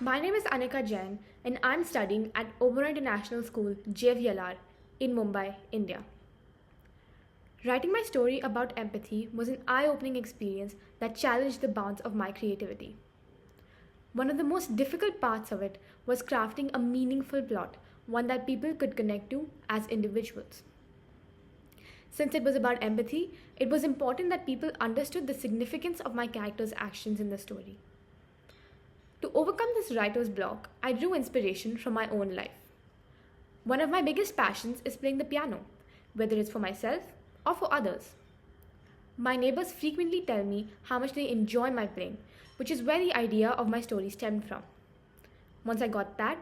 My name is Annika Jain and I'm studying at Oberoi International School, JVLR, in Mumbai, India. Writing my story about empathy was an eye-opening experience that challenged the bounds of my creativity. One of the most difficult parts of it was crafting a meaningful plot, one that people could connect to as individuals. Since it was about empathy, it was important that people understood the significance of my characters' actions in the story. To overcome this writer's block, I drew inspiration from my own life. One of my biggest passions is playing the piano, whether it's for myself or for others. My neighbors frequently tell me how much they enjoy my playing, which is where the idea of my story stemmed from. Once I got that,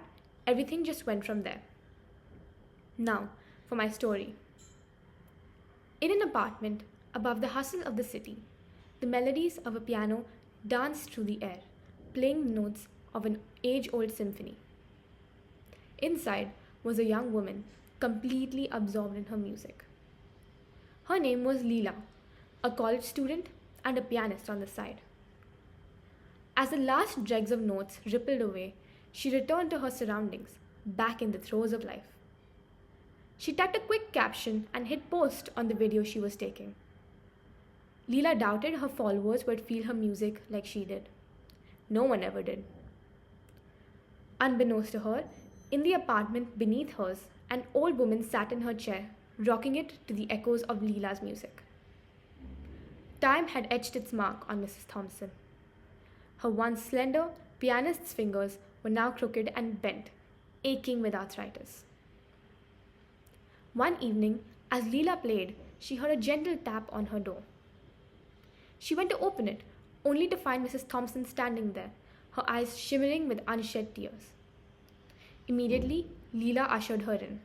everything just went from there. Now, for my story. In an apartment above the hustle of the city, the melodies of a piano danced through the air, playing the notes of an age-old symphony. Inside was a young woman, completely absorbed in her music. Her name was Leela, a college student and a pianist on the side. As the last dregs of notes rippled away, she returned to her surroundings, back in the throes of life. She typed a quick caption and hit post on the video she was taking. Leela doubted her followers would feel her music like she did. No one ever did. Unbeknownst to her, in the apartment beneath hers, an old woman sat in her chair, rocking it to the echoes of Leela's music. Time had etched its mark on Mrs. Thompson. Her once slender pianist's fingers were now crooked and bent, aching with arthritis. One evening, as Leela played, she heard a gentle tap on her door. She went to open it, only to find Mrs. Thompson standing there, her eyes shimmering with unshed tears. Immediately, Leela ushered her in.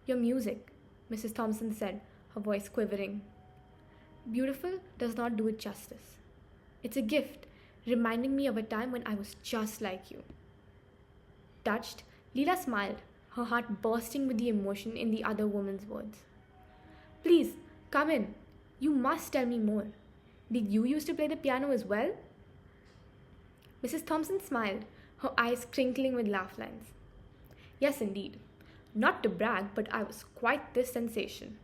"Your music," Mrs. Thompson said, her voice quivering. "Beautiful does not do it justice. It's a gift, reminding me of a time when I was just like you." Touched, Leela smiled, her heart bursting with the emotion in the other woman's words. "Please, come in. You must tell me more. Did you used to play the piano as well?" Mrs. Thompson smiled, her eyes crinkling with laugh lines. "Yes, indeed. Not to brag, but I was quite the sensation."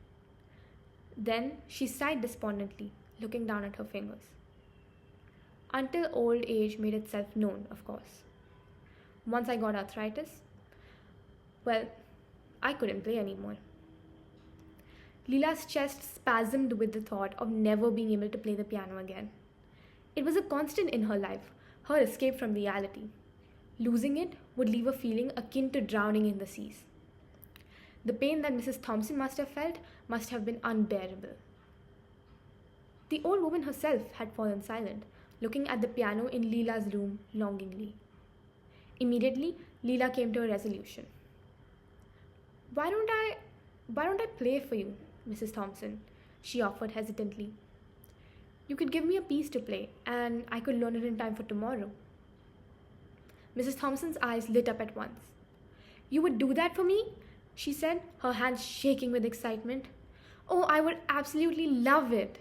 Then she sighed despondently, looking down at her fingers. "Until old age made itself known, of course. Once I got arthritis, well, I couldn't play anymore." Leela's chest spasmed with the thought of never being able to play the piano again. It was a constant in her life, her escape from reality. Losing it would leave a feeling akin to drowning in the seas. The pain that Mrs. Thompson must have felt must have been unbearable. The old woman herself had fallen silent, looking at the piano in Leela's room longingly. Immediately, Leela came to a resolution. Why don't I play for you, Mrs. Thompson?" she offered hesitantly. "You could give me a piece to play, and I could learn it in time for tomorrow." Mrs. Thompson's eyes lit up at once. "You would do that for me?" she said, her hands shaking with excitement. "Oh, I would absolutely love it."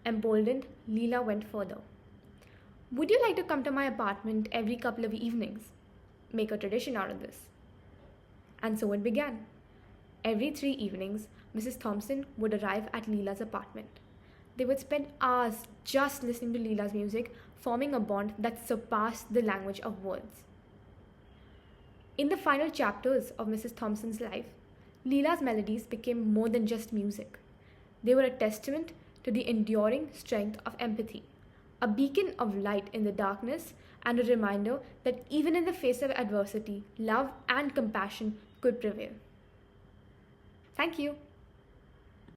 Emboldened, Leela went further. "Would you like to come to my apartment every couple of evenings? Make a tradition out of this." And so it began. Every 3 evenings, Mrs. Thompson would arrive at Leela's apartment. They would spend hours just listening to Leela's music, forming a bond that surpassed the language of words. In the final chapters of Mrs. Thompson's life, Leela's melodies became more than just music. They were a testament to the enduring strength of empathy, a beacon of light in the darkness, and a reminder that even in the face of adversity, love and compassion could prevail. Thank you.